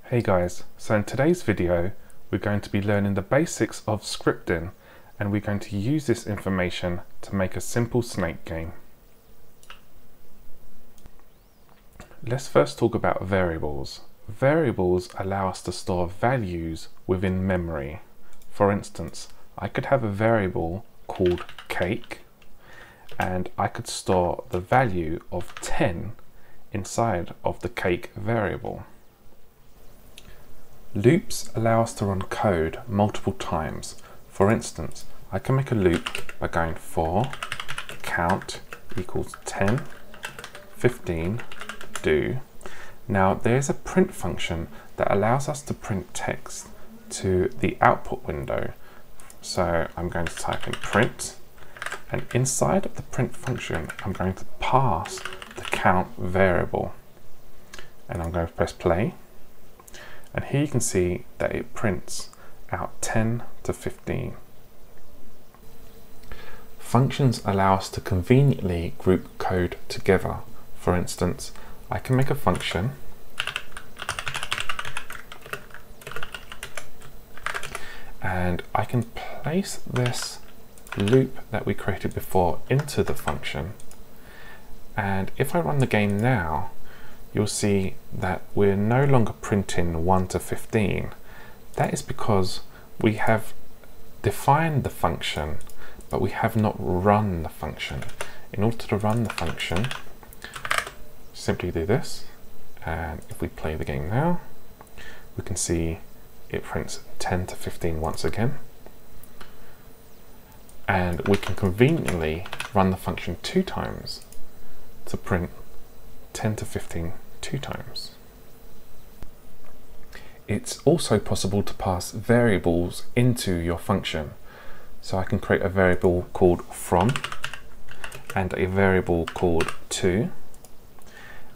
Hey guys, so in today's video we're going to be learning the basics of scripting, and we're going to use this information to make a simple snake game. Let's first talk about variables. Variables allow us to store values within memory. For instance, I could have a variable called cake and I could store the value of 10 inside of the cake variable. Loops allow us to run code multiple times. For instance, I can make a loop by going for count equals 10, 15, do. Now there's a print function that allows us to print text to the output window. So I'm going to type in print, and inside of the print function I'm going to pass the count variable, and I'm going to press play. And here you can see that it prints out 10 to 15. Functions allow us to conveniently group code together. For instance, I can make a function and I can place this loop that we created before into the function. And if I run the game now, you'll see that we're no longer printing 1 to 15. That is because we have defined the function, but we have not run the function. In order to run the function, simply do this, and if we play the game now, we can see it prints 10 to 15 once again. And we can conveniently run the function 2 times to print 10 to 15 2 times. It's also possible to pass variables into your function. So I can create a variable called from and a variable called to,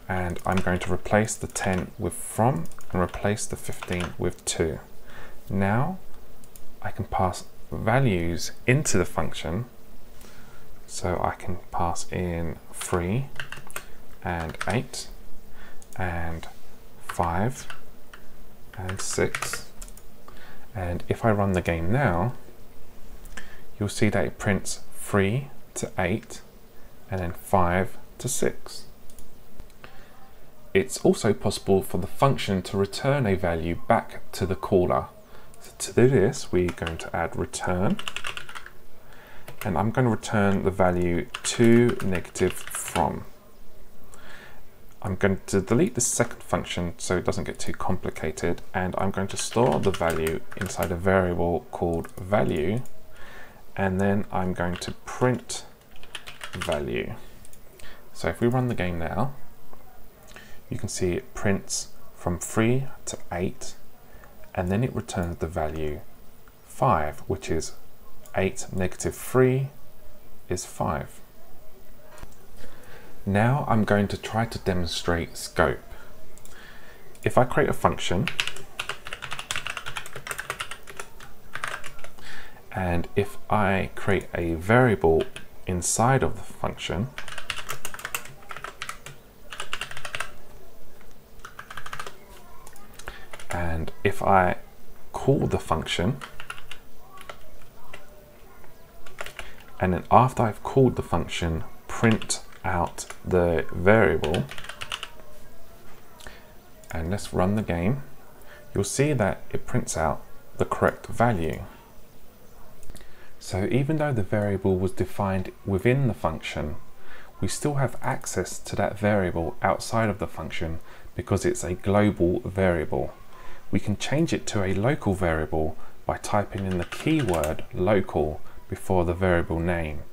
and I'm going to replace the 10 with from and replace the 15 with to. Now I can pass values into the function, so I can pass in 3 and 8 and 5 and 6, and if I run the game now, you'll see that it prints 3 to 8 and then 5 to 6. It's also possible for the function to return a value back to the caller. So to do this, we're going to add return, and I'm going to return the value to negative from. I'm going to delete the second function so it doesn't get too complicated, and I'm going to store the value inside a variable called value, and then I'm going to print value. So if we run the game now, you can see it prints from 3 to 8, and then it returns the value 5, which is 8 negative 3 is 5. Now I'm going to try to demonstrate scope. If I create a function, and if I create a variable inside of the function, and if I call the function, and then after I've called the function, print out the variable, and let's run the game, you'll see that it prints out the correct value. So even though the variable was defined within the function, we still have access to that variable outside of the function because it's a global variable. We can change it to a local variable by typing in the keyword local before the variable name.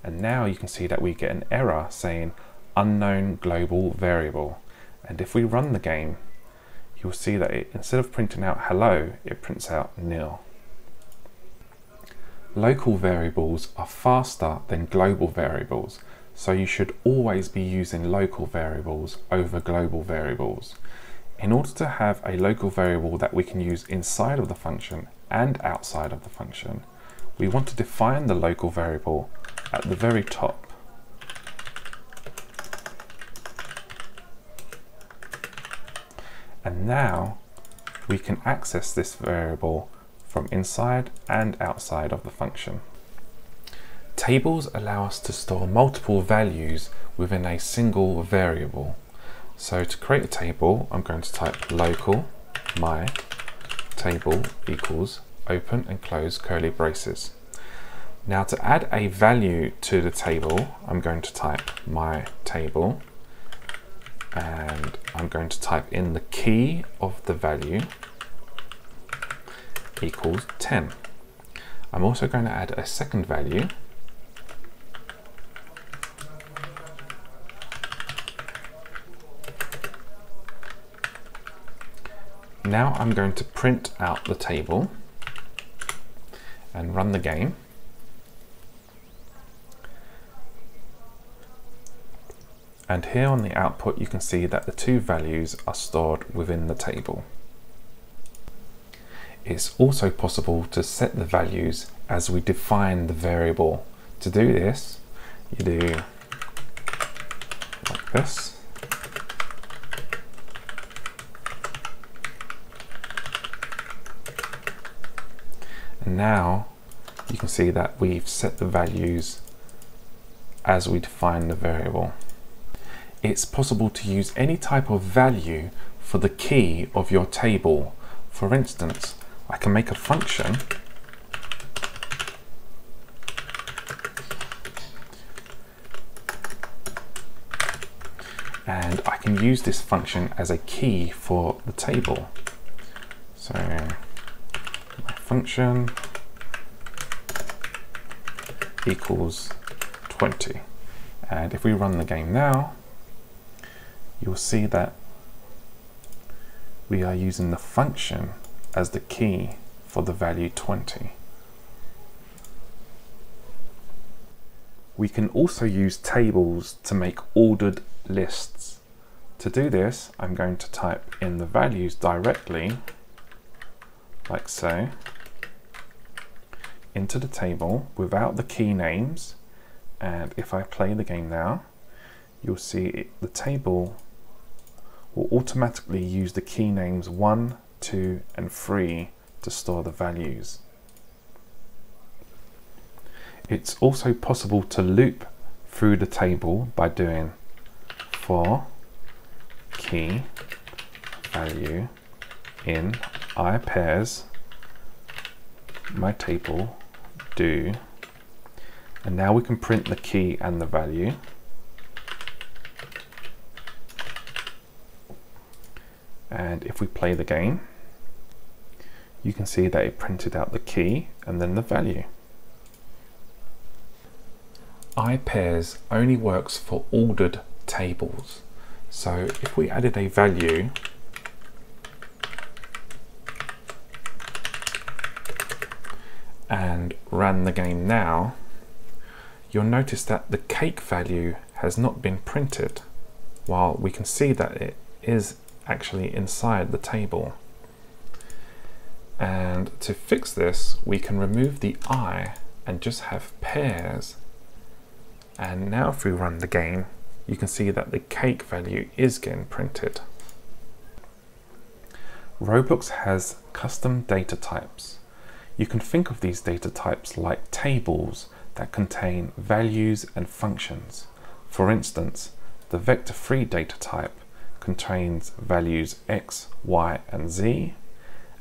And now you can see that we get an error saying unknown global variable. And if we run the game, you'll see that instead of printing out hello, it prints out nil. Local variables are faster than global variables, so you should always be using local variables over global variables. In order to have a local variable that we can use inside of the function and outside of the function, we want to define the local variable at the very top. And now we can access this variable from inside and outside of the function. Tables allow us to store multiple values within a single variable. So to create a table, I'm going to type local my table equals open and close curly braces. Now to add a value to the table, I'm going to type my table, and I'm going to type in the key of the value equals 10. I'm also going to add a second value, now I'm going to print out the table and run the game. And here on the output you can see that the two values are stored within the table. It's also possible to set the values as we define the variable. To do this, you do like this. And now you can see that we've set the values as we define the variable. It's possible to use any type of value for the key of your table. For instance, I can make a function and I can use this function as a key for the table. So my function equals 20. And if we run the game now, you'll see that we are using the function as the key for the value 20. We can also use tables to make ordered lists. To do this, I'm going to type in the values directly, like so, into the table without the key names. And if I play the game now, you'll see the table will automatically use the key names 1, 2, and 3 to store the values. It's also possible to loop through the table by doing for key value in I pairs my table do, and now we can print the key and the value. And if we play the game, you can see that it printed out the key and then the value. iPairs only works for ordered tables. So if we added a value and ran the game now, you'll notice that the cake value has not been printed, while we can see that it is actually inside the table. And to fix this, we can remove the I and just have pairs. And now if we run the game, you can see that the cake value is getting printed. Roblox has custom data types. You can think of these data types like tables that contain values and functions. For instance, the Vector3 data type contains values x, y, and z,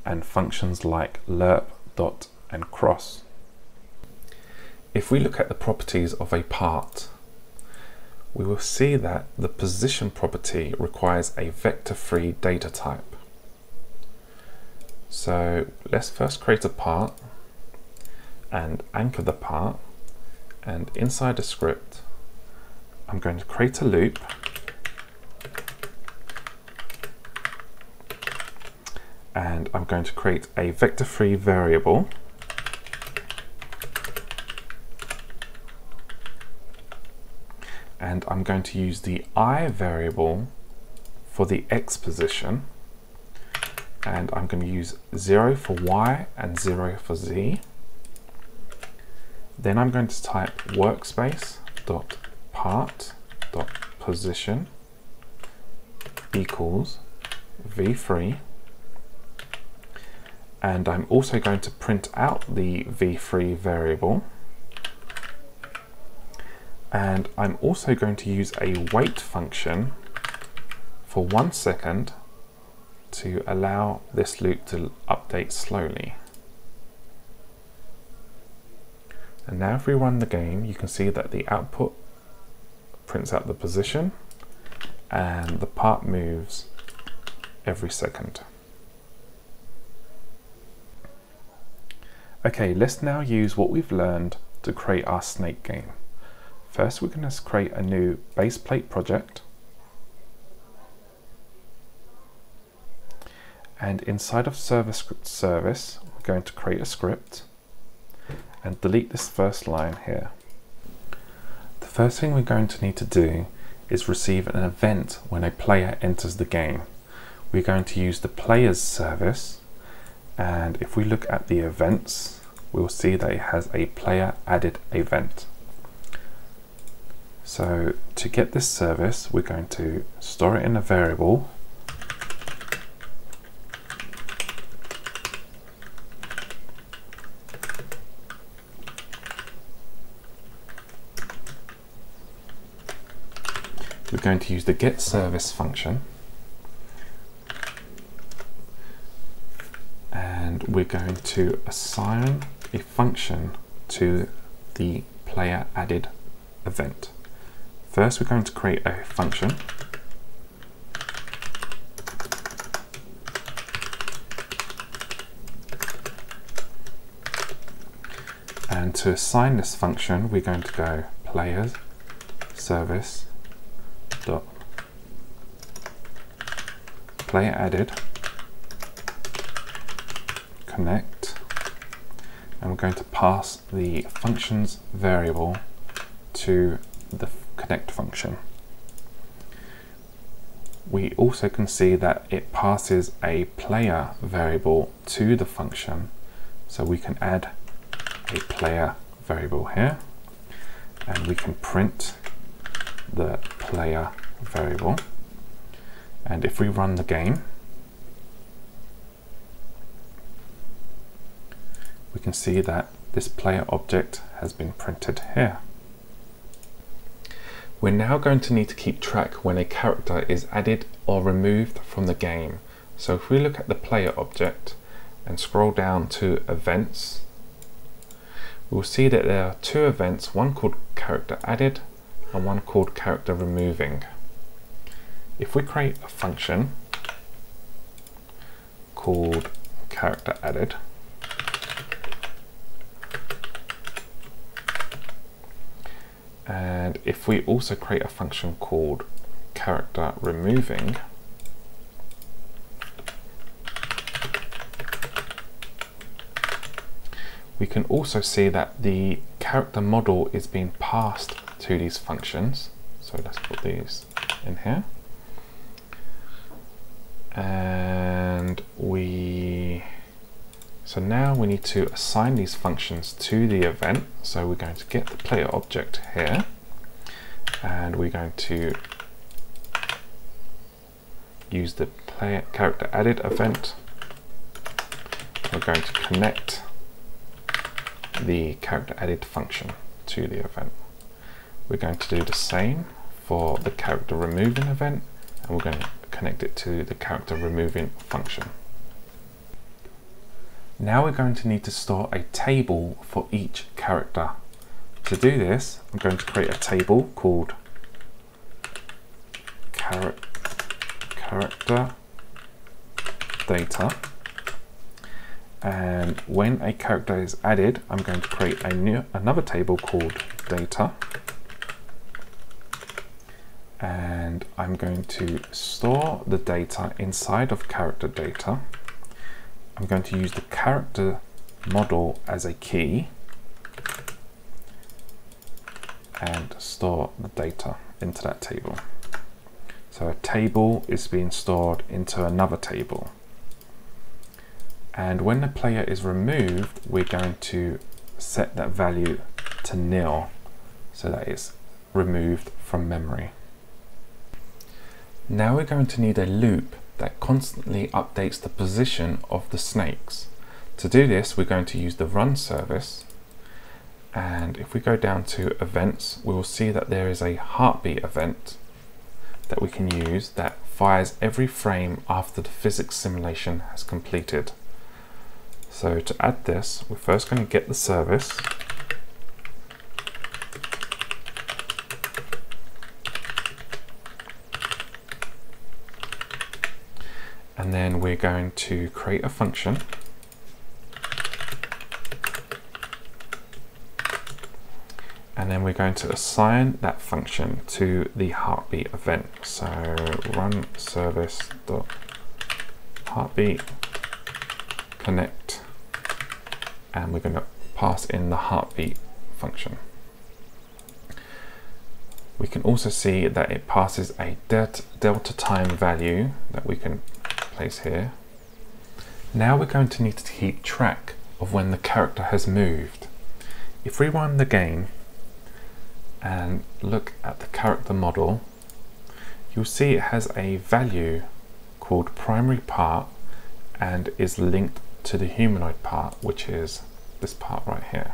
and functions like lerp, dot, and cross. If we look at the properties of a part, we will see that the position property requires a Vector3 data type. So let's first create a part and anchor the part, and inside the script I'm going to create a loop and I'm going to create a Vector3 variable, and I'm going to use the I variable for the x position, and I'm going to use 0 for y and 0 for z. Then I'm going to type workspace dot part dot position equals v3, And I'm also going to print out the v3 variable. And I'm also going to use a wait function for 1 second to allow this loop to update slowly. And now if we run the game, you can see that the output prints out the position and the part moves every second. Okay, let's now use what we've learned to create our snake game. First, we're going to create a new baseplate project. And inside of server script service, we're going to create a script and delete this first line here. The first thing we're going to need to do is receive an event when a player enters the game. We're going to use the players service, and if we look at the events, we'll see that it has a player added event. So to get this service, we're going to store it in a variable. We're going to use the get service function, and we're going to assign a function to the player added event. First, we're going to create a function. And to assign this function, we're going to go players service dot player added connect, and we're going to pass the functions variable to the connect function. We also can see that it passes a player variable to the function, so we can add a player variable here, and we can print the player variable. And if we run the game, we can see that this player object has been printed here. We're now going to need to keep track when a character is added or removed from the game. So if we look at the player object and scroll down to events, we'll see that there are 2 events, one called character added and one called character removing. If we create a function called character added, and if we also create a function called character removing, we can also see that the character model is being passed to these functions. So let's put these in here. And so now we need to assign these functions to the event. So we're going to get the player object here, and we're going to use the player character added event. We're going to connect the character added function to the event. We're going to do the same for the character removing event, and we're going to connect it to the character removing function. Now we're going to need to store a table for each character. To do this, I'm going to create a table called character data. And when a character is added, I'm going to create another table called data. And I'm going to store the data inside of character data. I'm going to use the character model as a key and store the data into that table. So a table is being stored into another table. And when the player is removed, we're going to set that value to nil so that it's removed from memory. Now we're going to need a loop that constantly updates the position of the snakes. To do this, we're going to use the run service, and if we go down to events, we will see that there is a heartbeat event that we can use that fires every frame after the physics simulation has completed. So to add this, we're first going to get the service, and then we're going to create a function, and then we're going to assign that function to the heartbeat event. So run service dot heartbeat connect, and we're going to pass in the heartbeat function. We can also see that it passes a delta time value that we can place here. Now we're going to need to keep track of when the character has moved. If we run the game and look at the character model, you'll see it has a value called primary part and is linked to the humanoid part, which is this part right here.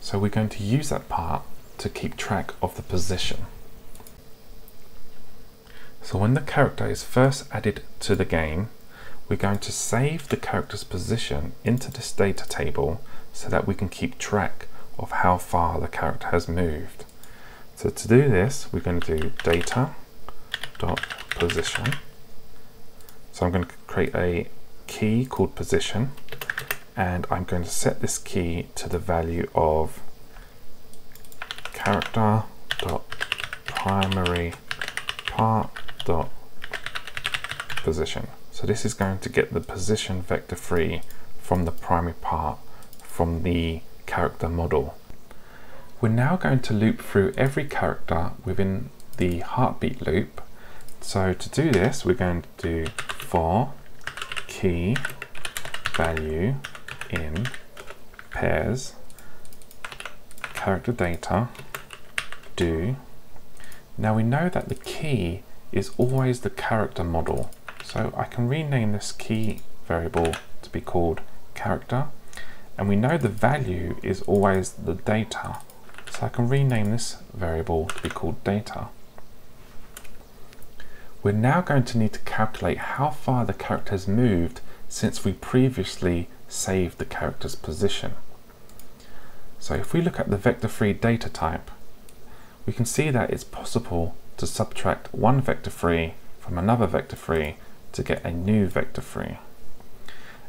So we're going to use that part to keep track of the position. So when the character is first added to the game, we're going to save the character's position into this data table so that we can keep track of how far the character has moved. So to do this, we're going to do data.position. So I'm going to create a key called position, and I'm going to set this key to the value of character.primary part.position. So this is going to get the position vector3 from the primary part from the character model. We're now going to loop through every character within the heartbeat loop. So to do this, we're going to do for key value in pairs character data do. Now we know that the key is always the character model, so I can rename this key variable to be called character, and we know the value is always the data, so I can rename this variable to be called data. We're now going to need to calculate how far the character has moved since we previously saved the character's position. So if we look at the Vector3 data type, we can see that it's possible to subtract one Vector3 from another Vector3 to get a new Vector3.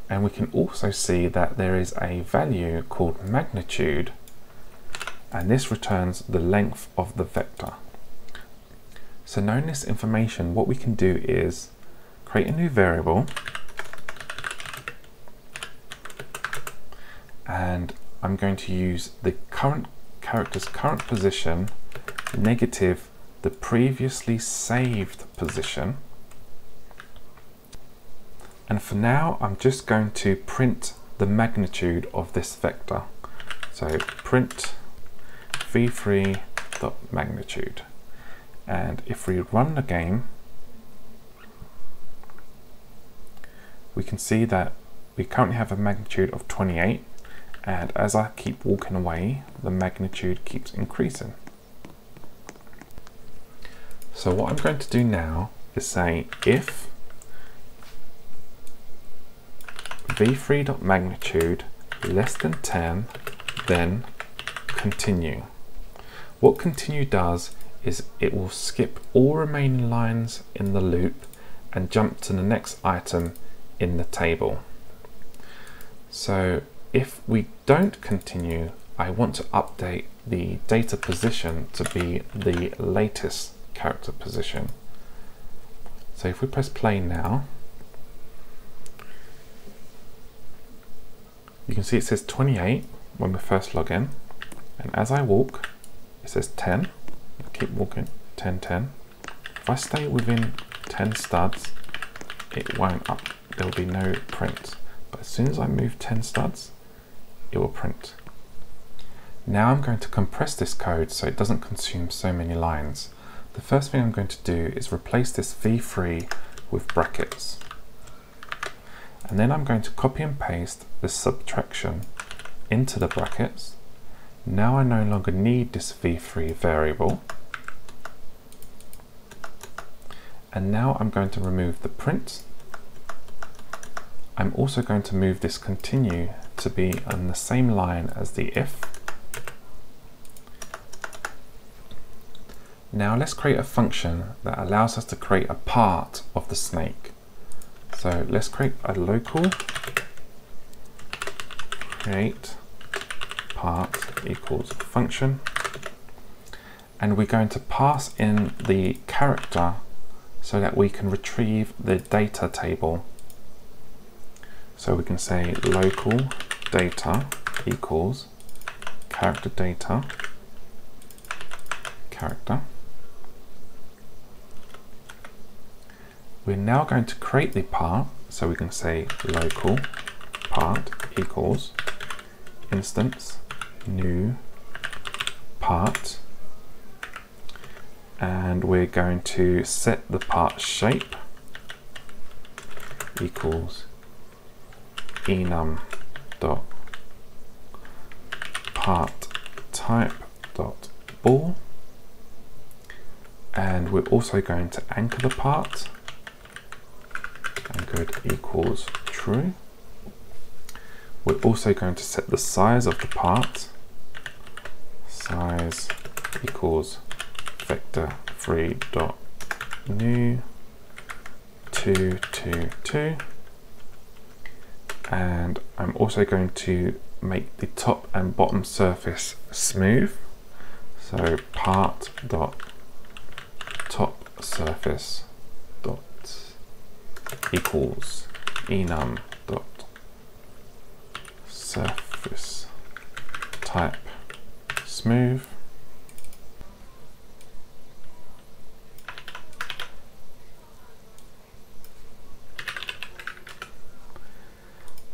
And we can also see that there is a value called magnitude, and this returns the length of the vector. So knowing this information, what we can do is create a new variable, and I'm going to use the current character's current position negative the previously saved position. And for now, I'm just going to print the magnitude of this vector. So print v3.magnitude. And if we run the game, we can see that we currently have a magnitude of 28. And as I keep walking away, the magnitude keeps increasing. So what I'm going to do now is say if v3.magnitude less than 10, then continue. What continue does is it will skip all remaining lines in the loop and jump to the next item in the table. So if we don't continue, I want to update the data position to be the latest character position. So if we press play now, you can see it says 28 when we first log in, and as I walk it says 10. I keep walking, 10, 10. If I stay within 10 studs, it won't up, there'll be no print, but as soon as I move 10 studs, it will print. Now I'm going to compress this code so it doesn't consume so many lines. The first thing I'm going to do is replace this v3 with brackets. And then I'm going to copy and paste the subtraction into the brackets. Now I no longer need this v3 variable. And now I'm going to remove the print. I'm also going to move this continue to be on the same line as the if. Now let's create a function that allows us to create a part of the snake. So let's create a local create part equals function, and we're going to pass in the character so that we can retrieve the data table. So we can say local data equals character data character. We're now going to create the part, so we can say local part equals instance new part, and we're going to set the part shape equals enum dot part type dot bool, and we're also going to anchor the part anchored equals true. We're also going to set the size of the part, size equals vector3 dot new 222, and I'm also going to make the top and bottom surface smooth, so part dot top surface dot equals enum dot surface type smooth.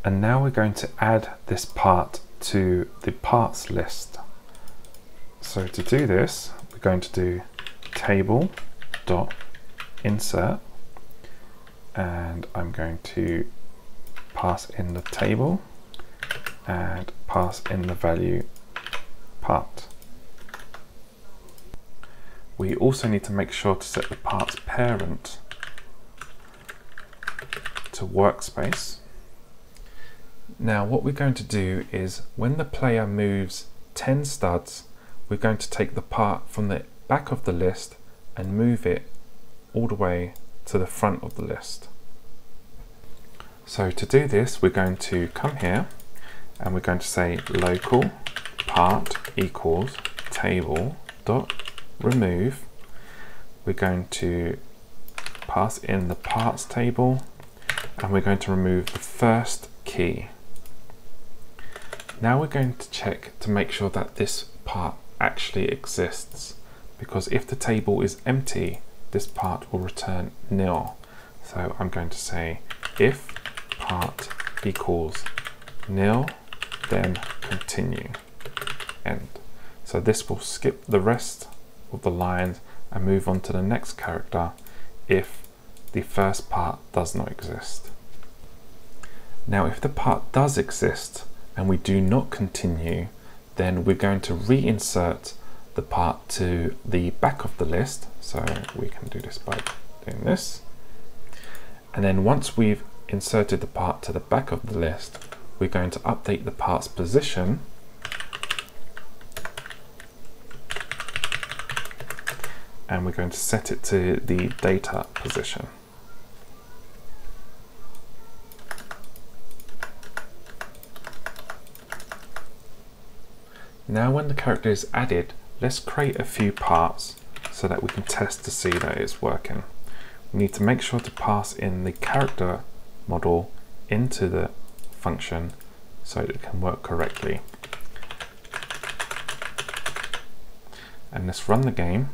And now we're going to add this part to the parts list. So to do this, we're going to do table dot insert, and I'm going to pass in the table and pass in the value part. We also need to make sure to set the parts parent to workspace. Now what we're going to do is when the player moves 10 studs, we're going to take the part from the back of the list and move it all the way to the front of the list. So to do this, we're going to come here and we're going to say local part equals table dot remove. We're going to pass in the parts table and we're going to remove the first key. Now we're going to check to make sure that this part actually exists, because if the table is empty, this part will return nil. So I'm going to say if part equals nil, then continue, end. So this will skip the rest of the lines and move on to the next character if the first part does not exist. Now if the part does exist and we do not continue, then we're going to reinsert the part to the back of the list. So we can do this by doing this. And then once we've inserted the part to the back of the list, we're going to update the part's position and we're going to set it to the data position. Now when the character is added, let's create a few parts so that we can test to see that it's working. We need to make sure to pass in the character model into the function so that it can work correctly. And let's run the game.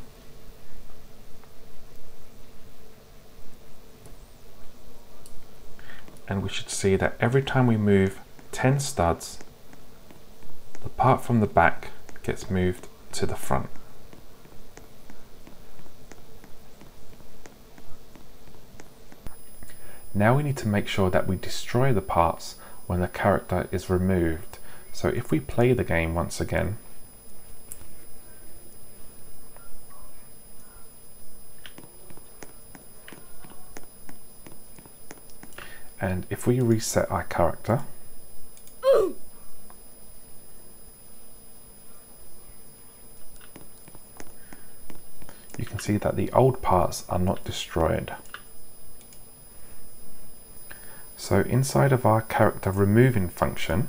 And we should see that every time we move 10 studs, the part from the back gets moved to the front. Now we need to make sure that we destroy the parts when the character is removed. So if we play the game once again, and if we reset our character, you can see that the old parts are not destroyed. So inside of our character removing function,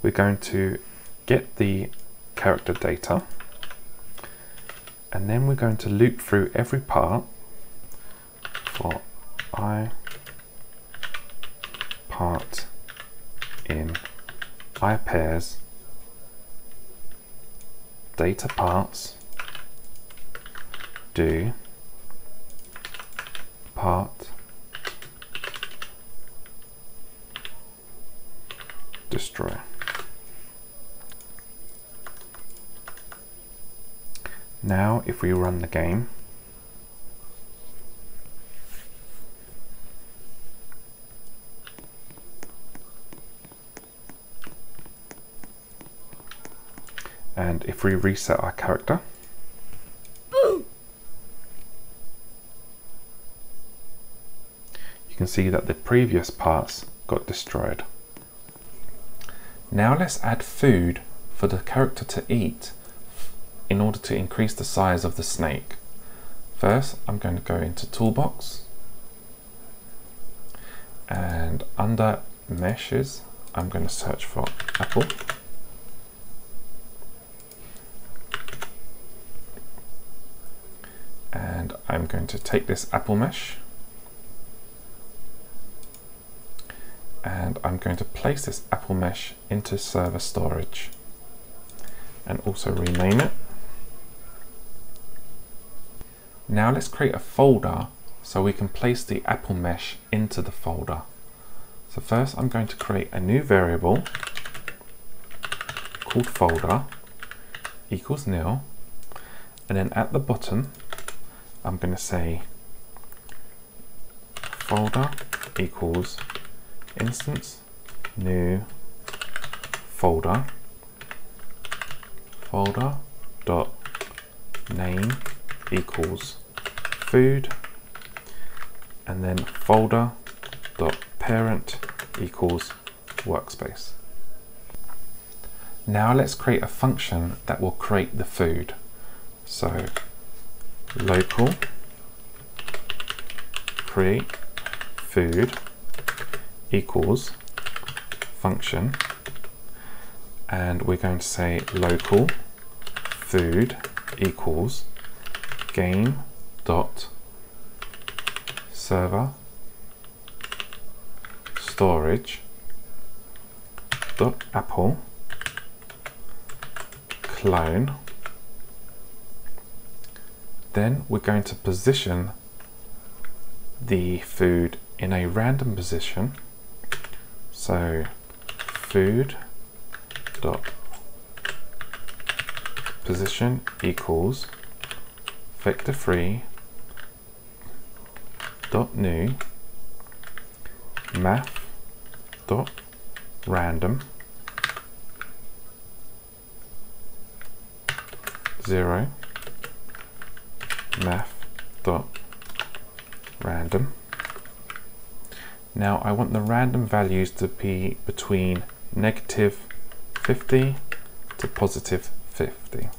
we're going to get the character data, and then we're going to loop through every part for I part in I pairs data parts do part destroy. Now if we run the game, and if we reset our character, you can see that the previous parts got destroyed. Now let's add food for the character to eat in order to increase the size of the snake. First, I'm going to go into Toolbox, and under Meshes, I'm going to search for apple. And I'm going to take this apple mesh, and I'm going to place this apple mesh into server storage and also rename it. Now let's create a folder so we can place the apple mesh into the folder. So first I'm going to create a new variable called folder equals nil, and then at the bottom I'm going to say folder equals instance new folder dot name equals food, and then folder dot parent equals workspace. Now let's create a function that will create the food. So local create food equals function, and we're going to say local food equals game dot server storage dot apple clone. Then we're going to position the food in a random position. So food dot position equals Vector3 dot new math dot random 0 math dot random. Now I want the random values to be between -50 to +50,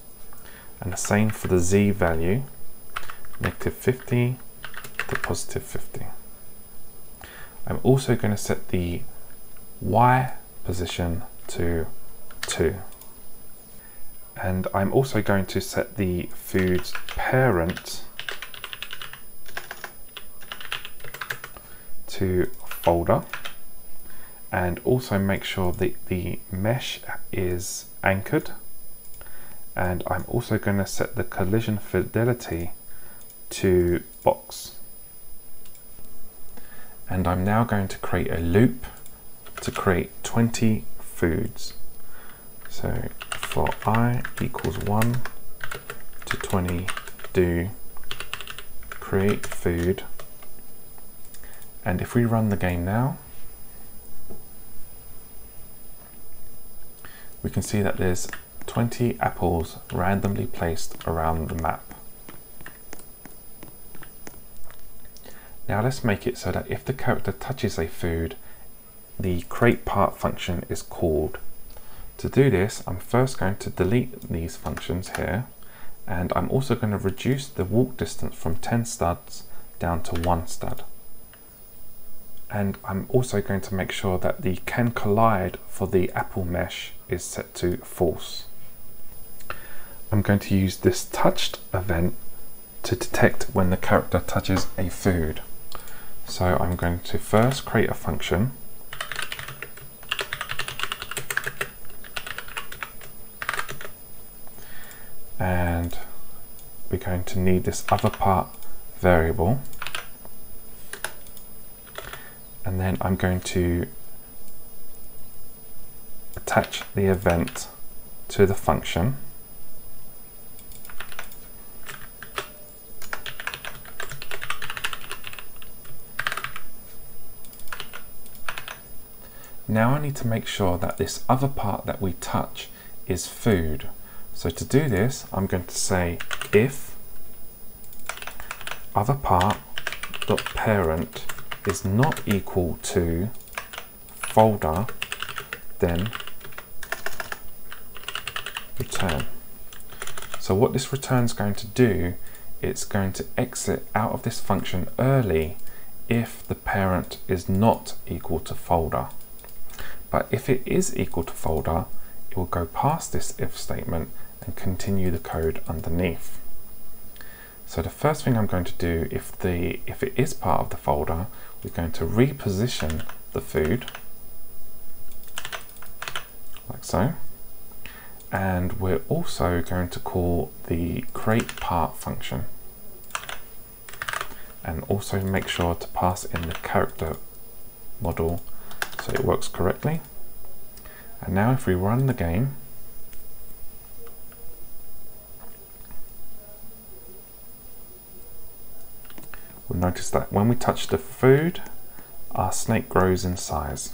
and the same for the z value, -50 to +50. I'm also going to set the y position to 2, and I'm also going to set the food's parent to folder, and also make sure that the mesh is anchored, and I'm also going to set the collision fidelity to box. And I'm now going to create a loop to create 20 foods. So for I equals 1 to 20 do create food, And if we run the game now, we can see that there's 20 apples randomly placed around the map. Now let's make it so that if the character touches a food, the create part function is called. To do this, I'm first going to delete these functions here, and I'm also going to reduce the walk distance from 10 studs down to 1 stud. And I'm also going to make sure that the can collide for the apple mesh is set to false. I'm going to use this touched event to detect when the character touches a food. So I'm going to first create a function, and we're going to need this other part variable, and then I'm going to attach the event to the function. Now I need to make sure that this other part that we touch is food. So to do this, I'm going to say if other part dot parent is not equal to folder, then return. So what this return is going to do, it's going to exit out of this function early if the parent is not equal to folder. But if it is equal to folder, it will go past this if statement and continue the code underneath. So the first thing I'm going to do, if it is part of the folder, we're going to reposition the food like so, and we're also going to call the create part function, and also make sure to pass in the character model so it works correctly. And now if we run the game, we'll notice that when we touch the food, our snake grows in size.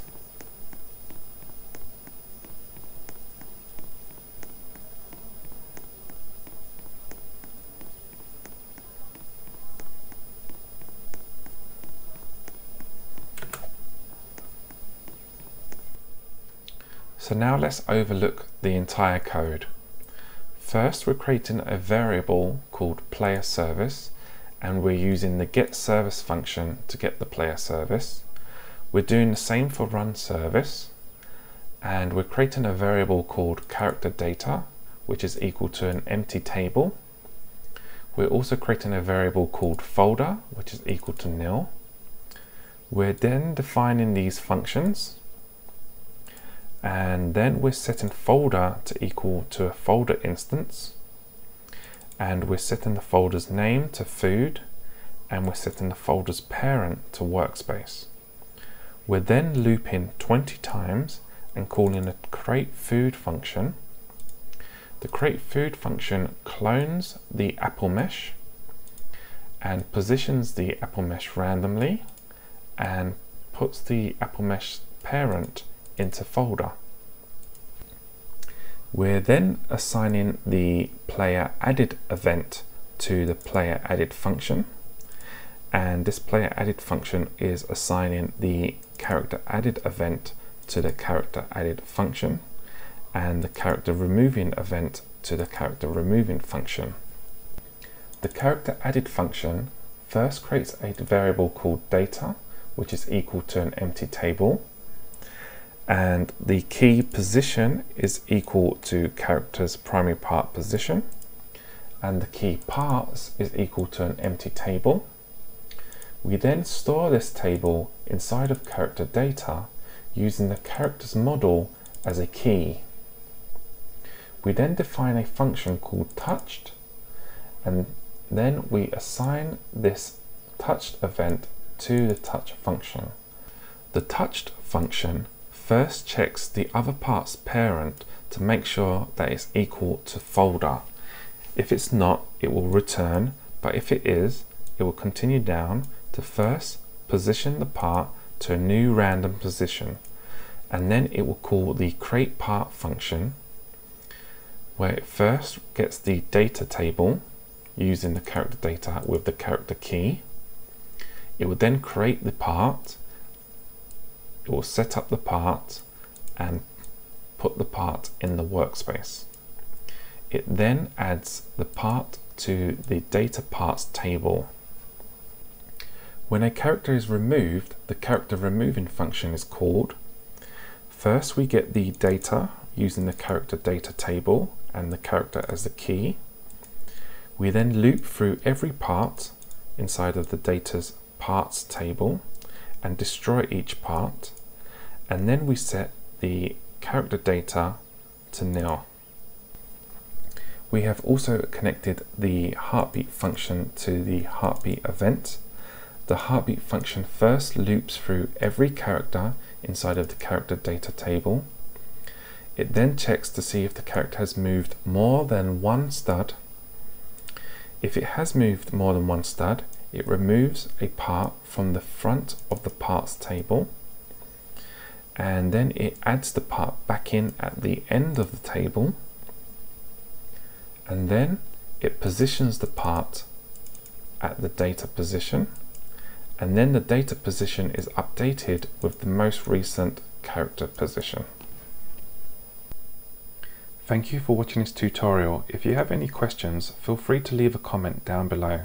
So now let's overlook the entire code. First, we're creating a variable called player service, and we're using the get service function to get the player service. We're doing the same for run service, and we're creating a variable called character data, which is equal to an empty table. We're also creating a variable called folder, which is equal to nil. We're then defining these functions, and then we're setting folder to equal to a folder instance, and we're setting the folder's name to food, and we're setting the folder's parent to workspace. We're then looping 20 times and calling the create food function. The create food function clones the apple mesh and positions the apple mesh randomly and puts the apple mesh parent into folder. We're then assigning the player added event to the player added function, and this player added function is assigning the character added event to the character added function, and the character removing event to the character removing function. The character added function first creates a variable called data, which is equal to an empty table, and the key position is equal to character's primary part position, and the key parts is equal to an empty table. We then store this table inside of character data using the character's model as a key. We then define a function called touched, and then we assign this touched event to the touch function. The touched function first checks the other part's parent to make sure that it's equal to folder. If it's not, it will return, but if it is, it will continue down to first position the part to a new random position, and then it will call the create part function, where it first gets the data table using the character data with the character key. It will then create the part, it will set up the part and put the part in the workspace. It then adds the part to the data parts table. When a character is removed, the character removing function is called. First we get the data using the character data table and the character as the key. We then loop through every part inside of the data's parts table and destroy each part, and then we set the character data to nil. We have also connected the heartbeat function to the heartbeat event. The heartbeat function first loops through every character inside of the character data table. It then checks to see if the character has moved more than one stud. If it has moved more than one stud, it removes a part from the front of the parts table, and then it adds the part back in at the end of the table, and then it positions the part at the data position, and then the data position is updated with the most recent character position. Thank you for watching this tutorial. If you have any questions, feel free to leave a comment down below.